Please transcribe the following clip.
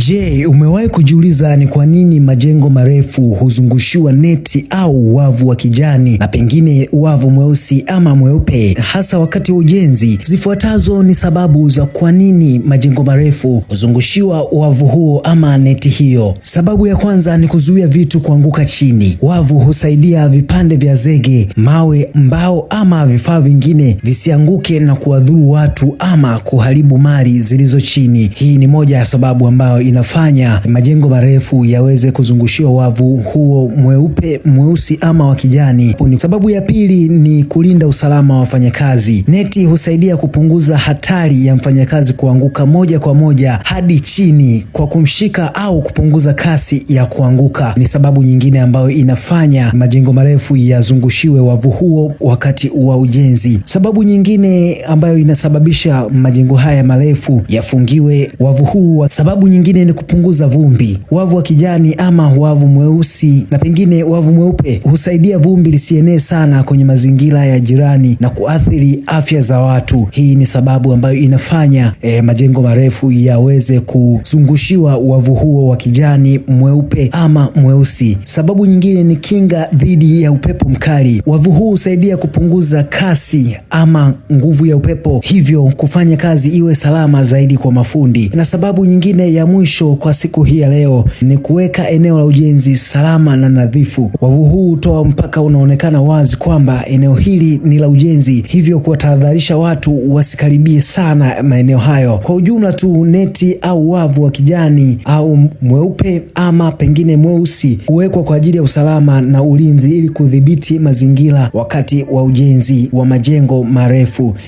Je, umewahi kujiuliza ni kwa nini majengo marefu huzungushiwa neti au wavu wa kijani na pengine wavu mweusi ama mweupe hasa wakati wa ujenzi? Zifuatazo ni sababu za kwa nini majengo marefu huzungushiwa wavu huo ama neti hiyo. Sababu ya kwanza ni kuzuia vitu kuanguka chini. Wavu husaidia vipande vya zege, mawe, mbao ama vifaa vingine visianguke na kuwadhuru watu ama kuharibu mali zilizo chini. Hii ni moja ya sababu ambayo inafanya majengo marefu yaweze kuzungushiwa wavu huo mweupe, mweusi ama wa kijani. Sababu ya pili ni kulinda usalama wa wafanyakazi. Neti husaidia kupunguza hatari ya mfanyakazi kuanguka moja kwa moja hadi chini kwa kumshika au kupunguza kasi ya kuanguka. Ni sababu nyingine ambayo inafanya majengo marefu yazungushiwe wavu huo wakati wa ujenzi. Sababu nyingine ambayo inasababisha majengo haya marefu yafungiwe wavu huu, sababu nyingine ni kupunguza vumbi. Wavu wa kijani ama wavu mweusi na pengine wavu mweupe husaidia vumbi lisienee sana kwenye mazingira ya jirani na kuathiri afya za watu. Hii ni sababu ambayo inafanya majengo marefu yaweze kuzungushiwa wavu huo wa kijani, mweupe ama mweusi. Sababu nyingine ni kinga dhidi ya upepo mkali. Wavu huu husaidia kupunguza kasi ama nguvu ya upepo, hivyo kufanya kazi iwe salama zaidi kwa mafundi. Na sababu nyingine ya mwisho kwa siku hii ya leo ni kuweka eneo la ujenzi salama na nadhifu. Wavu huu hutoa mpaka unaonekana wazi kwamba eneo hili ni la ujenzi, hivyo kuwatahadharisha watu wasikaribie sana maeneo hayo. Kwa ujumla tu, neti au wavu wa kijani au mweupe ama pengine mweusi huwekwa kwa ajili ya usalama na ulinzi ili kudhibiti mazingira wakati wa ujenzi wa majengo marefu.